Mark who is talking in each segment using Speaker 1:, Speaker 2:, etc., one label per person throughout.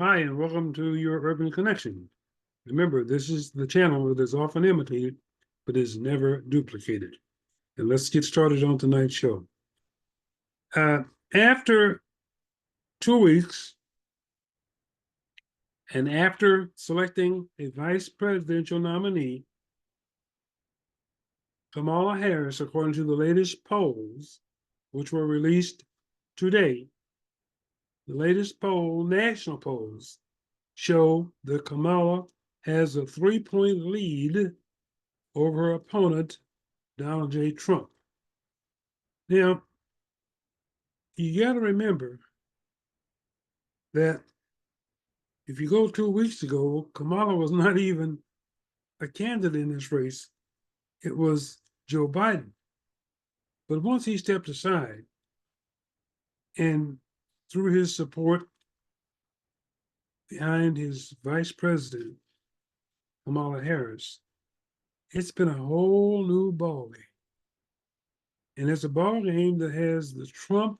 Speaker 1: Hi, and welcome to your Urban Connection. Remember, this is the channel that is often imitated, but is never duplicated. And let's get started on tonight's show. After 2 weeks, and after selecting a vice presidential nominee, Kamala Harris, according to the latest polls, which were released today, the latest poll, national polls, show that Kamala has a 3-point lead over her opponent, Donald J. Trump. Now, you got to remember that if you go 2 weeks ago, Kamala was not even a candidate in this race. It was Joe Biden. But once he stepped aside and threw his support behind his vice president, Kamala Harris, it's been a whole new ballgame. And it's a ballgame that has the Trump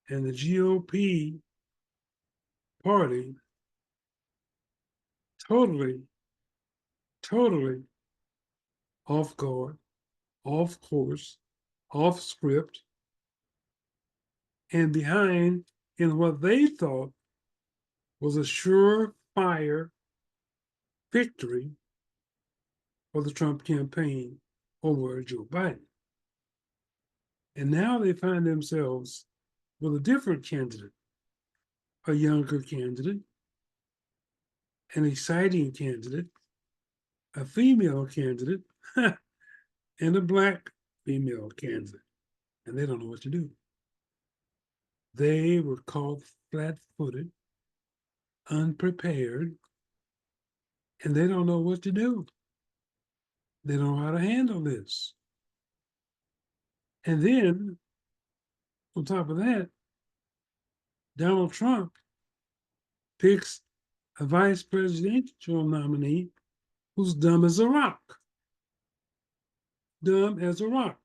Speaker 1: and the GOP party totally, totally off guard, off course, off script, and behind in what they thought was a surefire victory for the Trump campaign over Joe Biden. And now they find themselves with a different candidate, a younger candidate, an exciting candidate, a female candidate, and a Black female candidate. And they don't know what to do. They were caught flat-footed, unprepared, and they don't know what to do. They don't know how to handle this. And then, on top of that, Donald Trump picks a vice presidential nominee who's dumb as a rock. Dumb as a rock.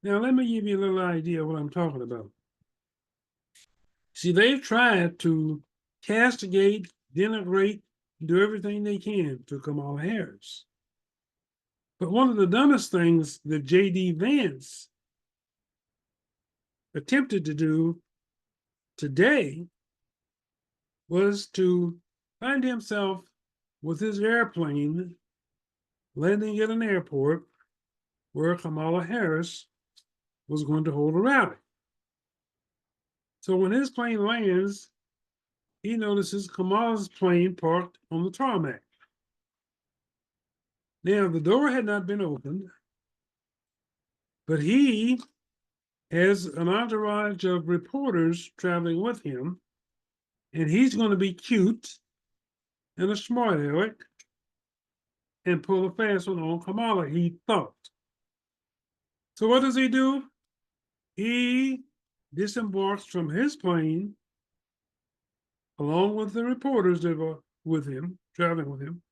Speaker 1: Now, let me give you a little idea of what I'm talking about. See, they've tried to castigate, denigrate, do everything they can to Kamala Harris. But one of the dumbest things that J.D. Vance attempted to do today was to find himself with his airplane landing at an airport where Kamala Harris was going to hold a rally. So when his plane lands, he notices Kamala's plane parked on the tarmac. Now, the door had not been opened, but he has an entourage of reporters traveling with him, and he's going to be cute and a smart aleck and pull a fast one on Kamala, he thought. So what does he do? He disembarks from his plane along with the reporters that were with him, traveling with him,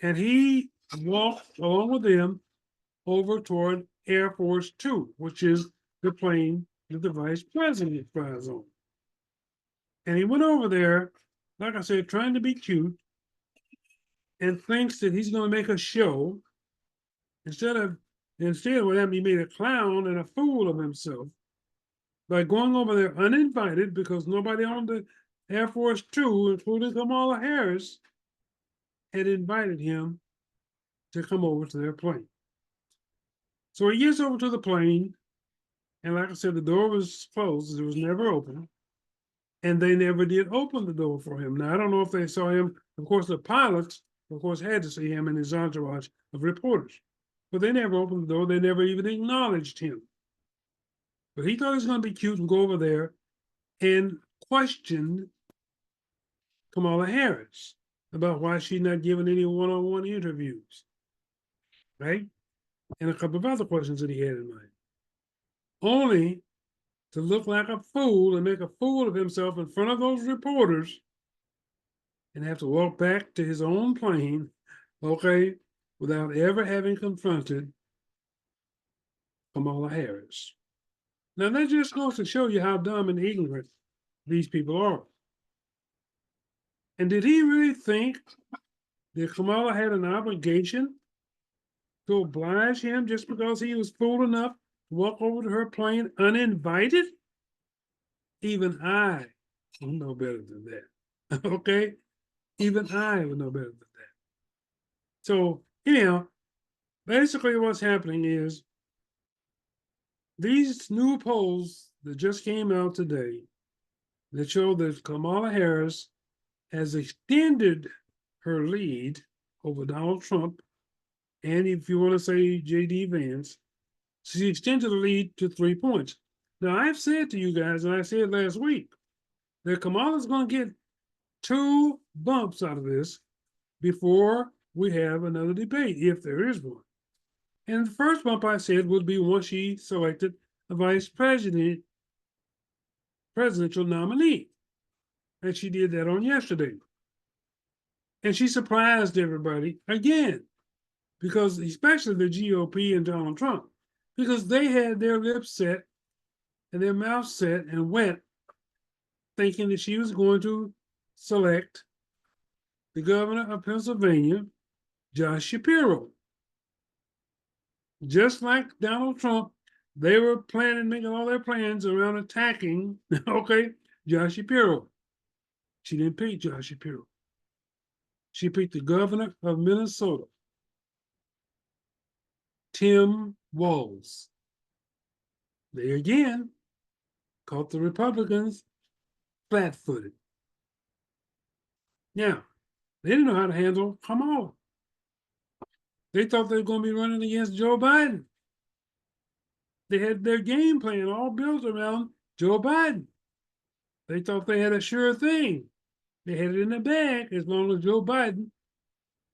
Speaker 1: and he walked along with them over toward Air Force Two, which is the plane that the vice president flies on. And he went over there, like I said, trying to be cute, and thinks that he's going to make a show. Instead, what happened, he made a clown and a fool of himself by going over there uninvited because nobody on the Air Force Two, including Kamala Harris, had invited him to come over to their plane. So he gets over to the plane, and like I said, the door was closed, it was never open, and they never did open the door for him. Now, I don't know if they saw him. Of course, the pilots, of course, had to see him and his entourage of reporters, but they never opened the door. They never even acknowledged him. But he thought he was going to be cute and go over there and question Kamala Harris about why she's not giving any one-on-one interviews, right? And a couple of other questions that he had in mind. Only to look like a fool and make a fool of himself in front of those reporters and have to walk back to his own plane, okay, without ever having confronted Kamala Harris. Now, that just goes to show you how dumb and ignorant these people are. And did he really think that Kamala had an obligation to oblige him just because he was fool enough to walk over to her plane uninvited? Even I would know better than that. Okay? Even I would know better than that. So, anyhow, basically what's happening is these new polls that just came out today that show that Kamala Harris has extended her lead over Donald Trump, and if you want to say J.D. Vance, she extended the lead to 3 points. Now, I've said to you guys, and I said last week, that Kamala's going to get 2 bumps out of this before we have another debate, if there is one. And the first bump I said would be once she selected a presidential nominee. And she did that on yesterday. And she surprised everybody again, because especially the GOP and Donald Trump, because they had their lips set and their mouths set and went thinking that she was going to select the governor of Pennsylvania, Josh Shapiro. Just like Donald Trump, they were planning, making all their plans around attacking, okay, Josh Shapiro. She didn't pick Josh Shapiro. She picked the governor of Minnesota, Tim Walz. They again caught the Republicans flat-footed. Now, they didn't know how to handle Kamala. They thought they were going to be running against Joe Biden. They had their game plan all built around Joe Biden. They thought they had a sure thing. They had it in the bag as long as Joe Biden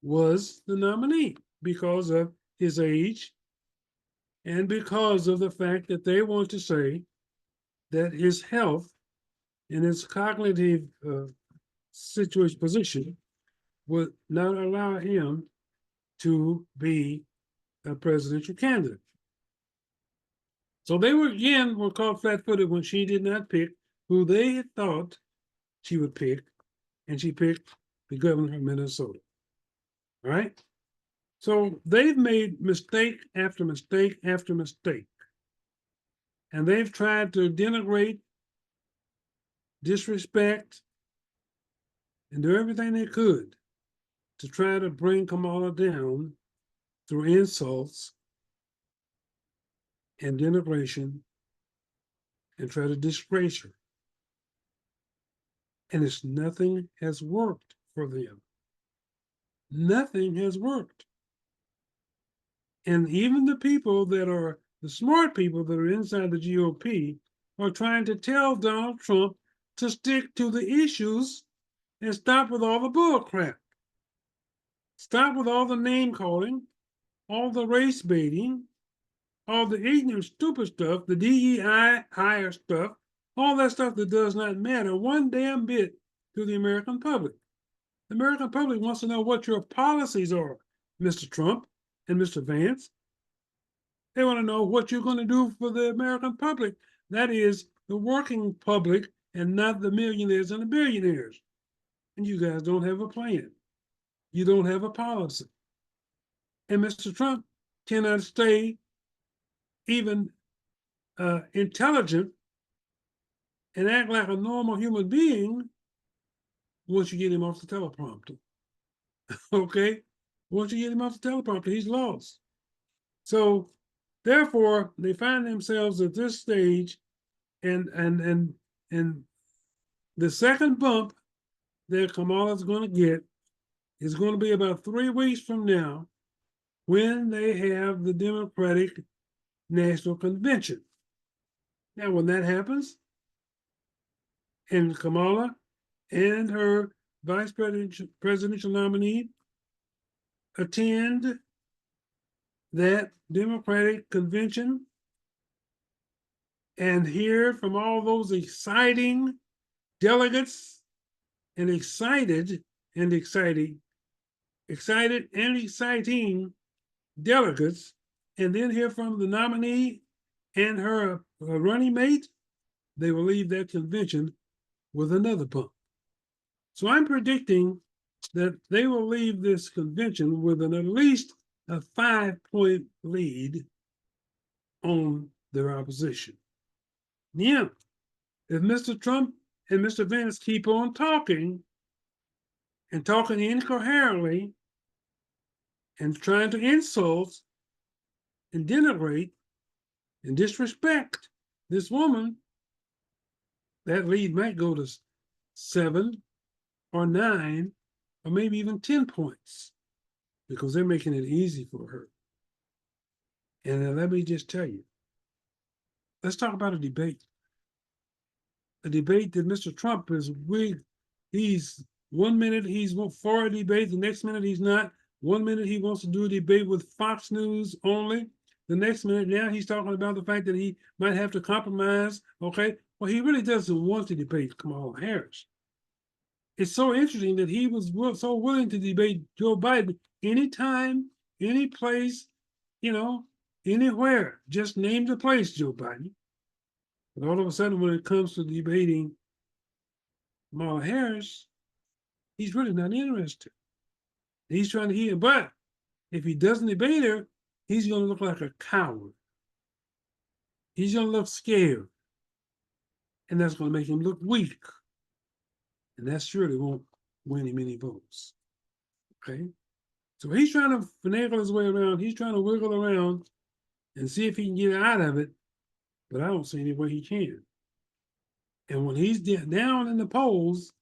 Speaker 1: was the nominee because of his age and because of the fact that they want to say that his health and his cognitive position would not allow him to be a presidential candidate. So they were caught flat-footed when she did not pick who they had thought she would pick, and she picked the governor of Minnesota. All right? So they've made mistake after mistake after mistake. And they've tried to denigrate, disrespect, and do everything they could to try to bring Kamala down through insults and denigration and try to disgrace her. And nothing has worked for them. Nothing has worked. And even the people that are the smart people that are inside the GOP are trying to tell Donald Trump to stick to the issues and stop with all the bull crap. Stop with all the name calling, all the race baiting, all the ignorant, stupid stuff, the DEI hire stuff, all that stuff that does not matter one damn bit to the American public. The American public wants to know what your policies are, Mr. Trump and Mr. Vance. They want to know what you're going to do for the American public. That is the working public and not the millionaires and the billionaires. And you guys don't have a plan. You don't have a policy. And Mr. Trump cannot stay even intelligent and act like a normal human being once you get him off the teleprompter. Okay? Once you get him off the teleprompter, he's lost. So therefore, they find themselves at this stage, and the second bump that Kamala's going to get is going to be about 3 weeks from now when they have the Democratic National Convention. Now, when that happens, and Kamala and her vice presidential nominee attend that Democratic convention and hear from all those exciting delegates and excited and exciting delegates, and then hear from the nominee and her running mate, they will leave that convention with another bump. So I'm predicting that they will leave this convention with at least a 5-point lead on their opposition. Now, if Mr. Trump and Mr. Vance keep on talking and talking incoherently and trying to insult and denigrate and disrespect this woman, that lead might go to 7 or 9 or maybe even 10 points because they're making it easy for her. And let me just tell you, let's talk about a debate. A debate that Mr. Trump is he's 1 minute he's for a debate, the next minute he's not. 1 minute he wants to do a debate with Fox News only. The next minute now he's talking about the fact that he might have to compromise. Okay, well, he really doesn't want to debate Kamala Harris. It's so interesting that he was so willing to debate Joe Biden anytime, any place, anywhere. Just name the place, Joe Biden. But all of a sudden, when it comes to debating Kamala Harris, he's really not interested. He's trying to hear, but if he doesn't debate her, he's going to look like a coward. He's going to look scared. And that's going to make him look weak. And that surely won't win him any votes. Okay? So he's trying to finagle his way around. He's trying to wiggle around and see if he can get out of it. But I don't see any way he can. And when he's down in the polls,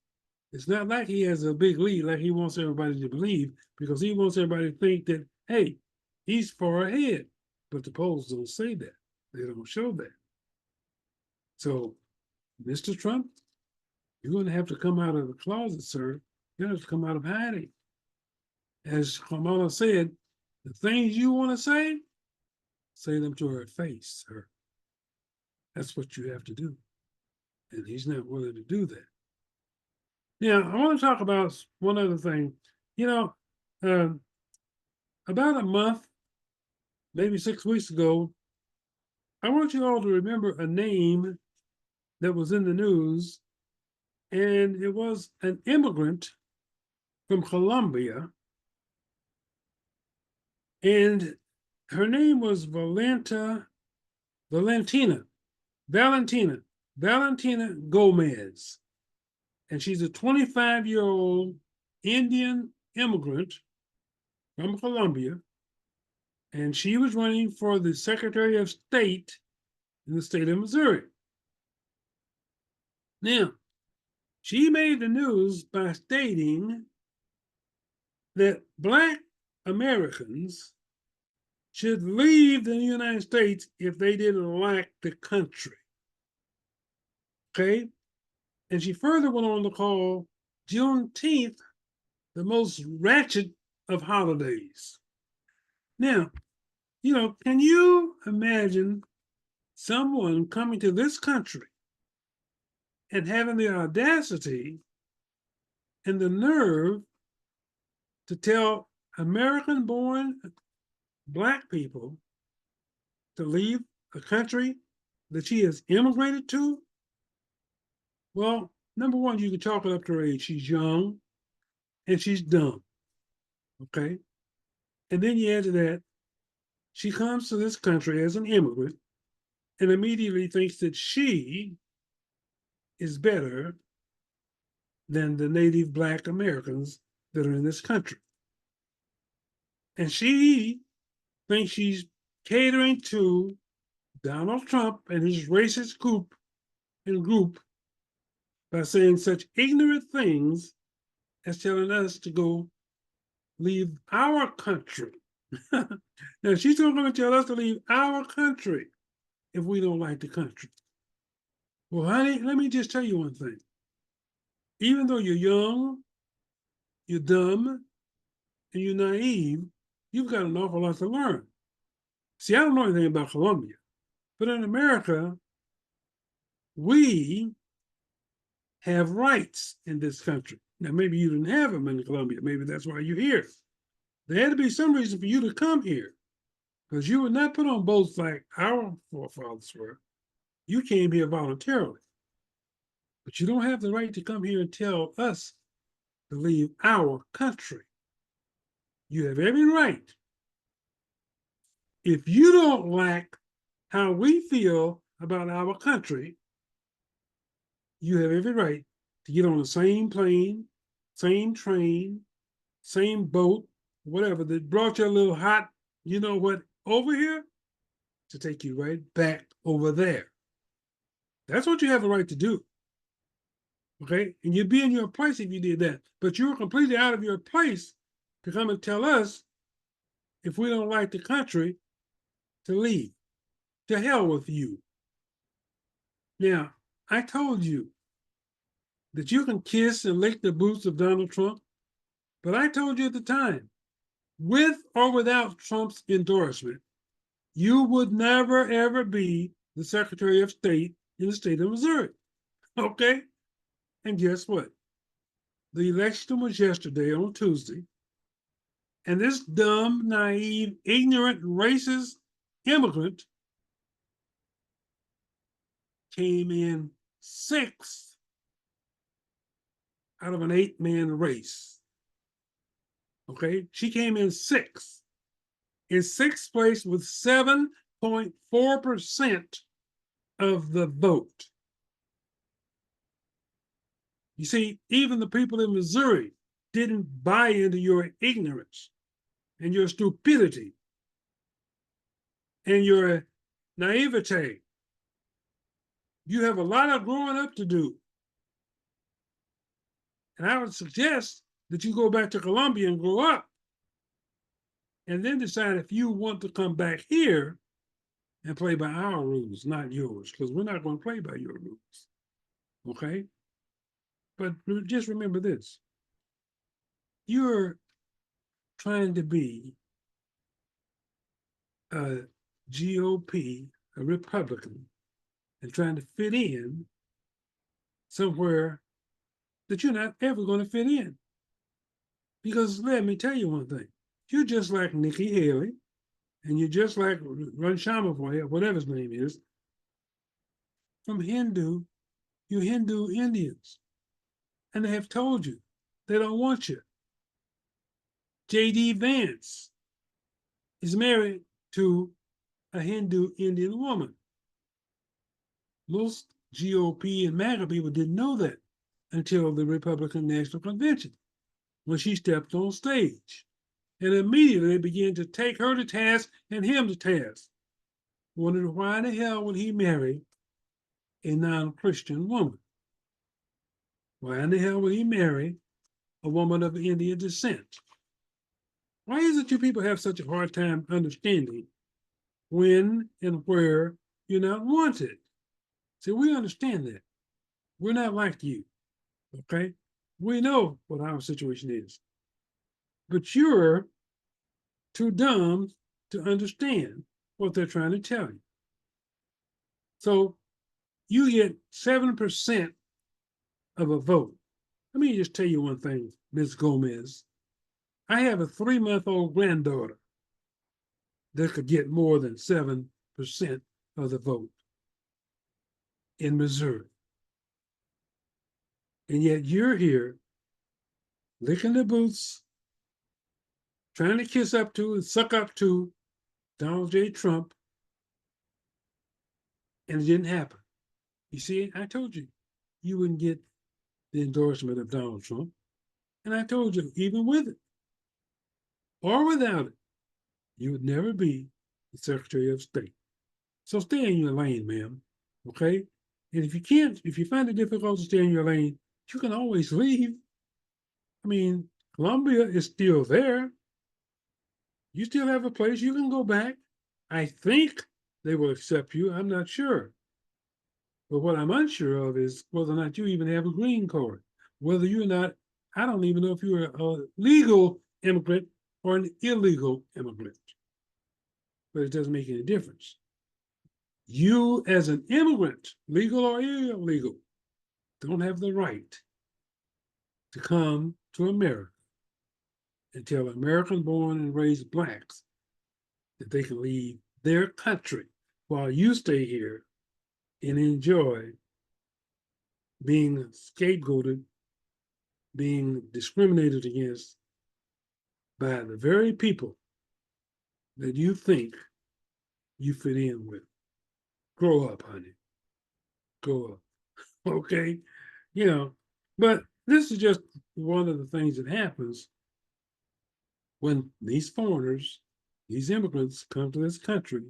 Speaker 1: it's not like he has a big lead like he wants everybody to believe, because he wants everybody to think that, hey, he's far ahead. But the polls don't say that. They don't show that. So, Mr. Trump, you're going to have to come out of the closet, sir. You're going to have to come out of hiding. As Kamala said, the things you want to say them to her face, sir. That's what you have to do. And he's not willing to do that. Now, I want to talk about one other thing. About a month, maybe 6 weeks ago, I want you all to remember a name that was in the news, and it was an immigrant from Colombia, and her name was Valentina Gomez. And she's a 25-year-old Indian immigrant from Colombia. And she was running for the Secretary of State in the state of Missouri. Now, she made the news by stating that Black Americans should leave the United States if they didn't like the country. Okay? And she further went on to call Juneteenth the most ratchet of holidays. Now, can you imagine someone coming to this country and having the audacity and the nerve to tell American-born Black people to leave a country that she has immigrated to? Well, number one, you can chalk it up to her age. She's young and she's dumb. Okay? And then you add to that, she comes to this country as an immigrant and immediately thinks that she is better than the native Black Americans that are in this country. And she thinks she's catering to Donald Trump and his racist group by saying such ignorant things as telling us to go leave our country. Now, she's not going to tell us to leave our country if we don't like the country. Well, honey, let me just tell you one thing. Even though you're young, you're dumb, and you're naive, you've got an awful lot to learn. See, I don't know anything about Colombia, but in America, we have rights in this country. Now, maybe you didn't have them in Colombia. Maybe that's why you're here. There had to be some reason for you to come here, because you were not put on boats like our forefathers were. You came here voluntarily. But you don't have the right to come here and tell us to leave our country. You have every right. If you don't like how we feel about our country, you have every right to get on the same plane, same train, same boat, whatever, that brought you a little hot, you know what, over here, to take you right back over there. That's what you have a right to do. Okay? And you'd be in your place if you did that. But you're completely out of your place to come and tell us, if we don't like the country, to leave. To hell with you. Now, I told you that you can kiss and lick the boots of Donald Trump, but I told you at the time, with or without Trump's endorsement, you would never, ever be the Secretary of State in the state of Missouri. Okay? And guess what? The election was yesterday on Tuesday, and this dumb, naive, ignorant, racist immigrant came in sixth out of an 8-man race. Okay? She came in sixth place with 7.4% of the vote. You see, even the people in Missouri didn't buy into your ignorance and your stupidity and your naivete. You have a lot of growing up to do. And I would suggest that you go back to Columbian and grow up, and then decide if you want to come back here and play by our rules, not yours, because we're not going to play by your rules. Okay? But just remember this. You're trying to be a GOP, a Republican, and trying to fit in somewhere that you're not ever going to fit in. Because let me tell you one thing. You're just like Nikki Haley, and you're just like Ranshamaboy, whatever his name is, from Hindu, you Hindu Indians. And they have told you they don't want you. J.D. Vance is married to a Hindu Indian woman. Most GOP and MAGA people didn't know that until the Republican National Convention, when she stepped on stage. And immediately they began to take her to task and him to task. Wondered why the hell would he marry a non-Christian woman? Why in the hell would he marry a woman of Indian descent? Why is it you people have such a hard time understanding when and where you're not wanted? See, we understand that. We're not like you, okay? We know what our situation is. But you're too dumb to understand what they're trying to tell you. So you get 7% of a vote. Let me just tell you one thing, Ms. Gomez. I have a 3-month-old granddaughter that could get more than 7% of the vote in Missouri. And yet you're here licking the boots, trying to kiss up to and suck up to Donald J. Trump, and it didn't happen. You see, I told you, you wouldn't get the endorsement of Donald Trump. And I told you, even with it, or without it, you would never be the Secretary of State. So stay in your lane, ma'am, okay? And if you find it difficult to stay in your lane, you can always leave. I mean, Columbia is still there. You still have a place. You can go back. I think they will accept you. I'm not sure. But what I'm unsure of is whether or not you even have a green card. Whether you're not, I don't even know if you're a legal immigrant or an illegal immigrant. But it doesn't make any difference. You, as an immigrant, legal or illegal, don't have the right to come to America and tell American-born and raised Blacks that they can leave their country while you stay here and enjoy being scapegoated being discriminated against by the very people that you think you fit in with. Grow up, honey. Grow up. Okay? You know, but this is just one of the things that happens when these foreigners, these immigrants come to this country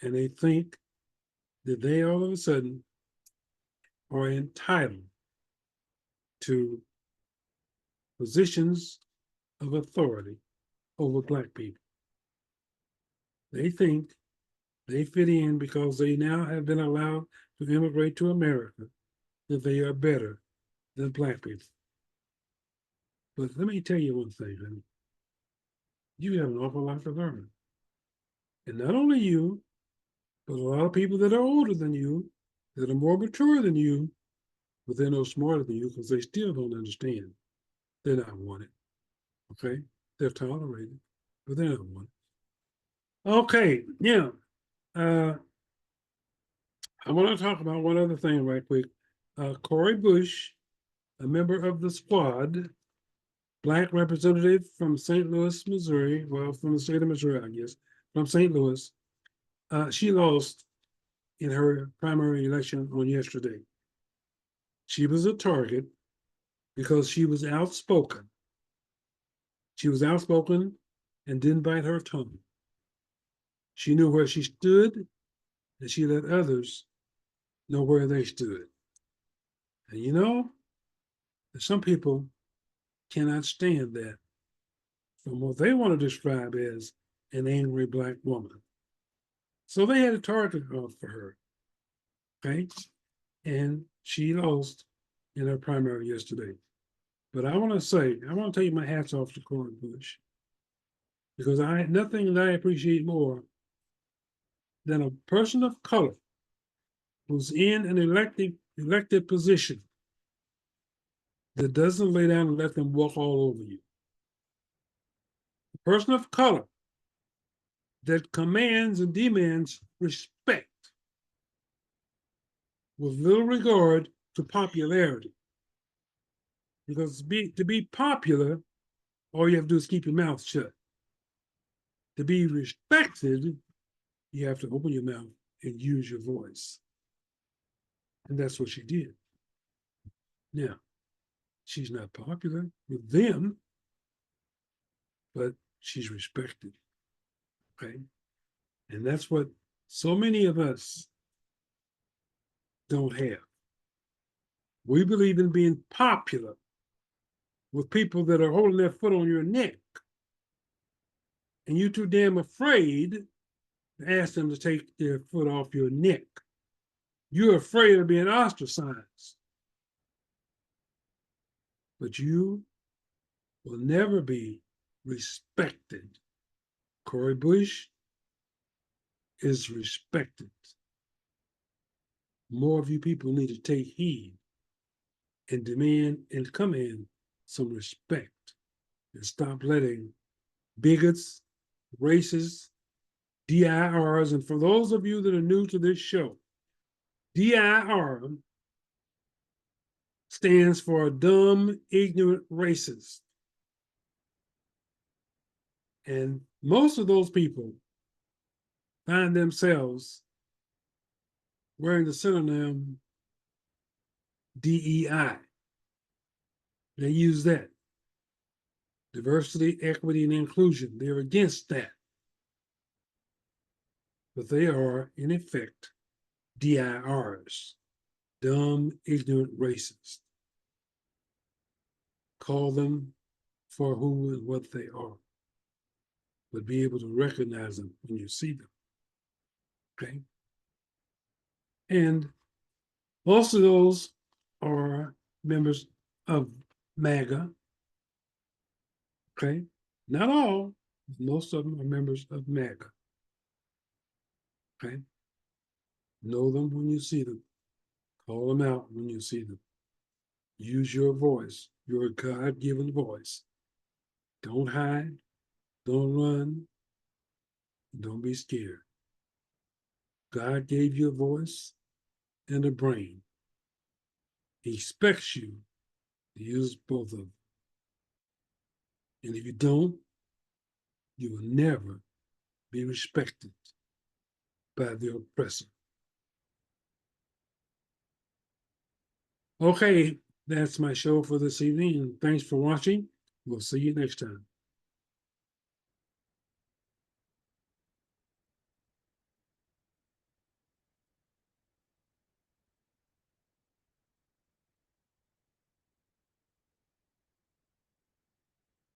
Speaker 1: and they think that they all of a sudden are entitled to positions of authority over Black people. They think they fit in because they now have been allowed to immigrate to America, that they are better than Black people. But let me tell you one thing, honey. You have an awful lot to learn. And not only you, but a lot of people that are older than you, that are more mature than you, but they're no smarter than you because they still don't understand. They're not wanted. Okay? They're tolerated, but they're not wanted. Okay, yeah. I want to talk about one other thing right quick. Cory Bush, a member of the squad, Black representative from St. Louis, Missouri, well, from the state of Missouri, I guess, from St. Louis, she lost in her primary election on yesterday. She was a target because she was outspoken. She was outspoken and didn't bite her tongue. She knew where she stood, and she let others know where they stood. And you know, some people cannot stand that from what they want to describe as an angry Black woman. So they had a target off for her, okay? And she lost in her primary yesterday. But I want to take my hats off to Cory Bush because I had nothing that I appreciate more than a person of color who's in an elected position that doesn't lay down and let them walk all over you. A person of color that commands and demands respect with little regard to popularity. Because to be popular, all you have to do is keep your mouth shut. To be respected, you have to open your mouth and use your voice. And that's what she did. Now, she's not popular with them, but she's respected. Okay? And that's what so many of us don't have. We believe in being popular with people that are holding their foot on your neck. And you're too damn afraid to ask them to take their foot off your neck. You're afraid of being ostracized. But you will never be respected. Cory Bush is respected. More of you people need to take heed and demand and command some respect and stop letting bigots, racists, DIRs, and for those of you that are new to this show, DIR stands for dumb, ignorant racist. And most of those people find themselves wearing the synonym DEI. They use that. Diversity, equity, and inclusion. They're against that. But they are, in effect, DIRs, dumb, ignorant racists. Call them for who and what they are, but be able to recognize them when you see them. Okay? And most of those are members of MAGA. Okay? Not all, most of them are members of MAGA. Okay? Know them when you see them. Call them out when you see them. Use your voice, your God-given voice. Don't hide, don't run, don't be scared. God gave you a voice and a brain. He expects you Use both of them. And if you don't, you will never be respected by the oppressor. Okay, that's my show for this evening, and thanks for watching. We'll see you next time.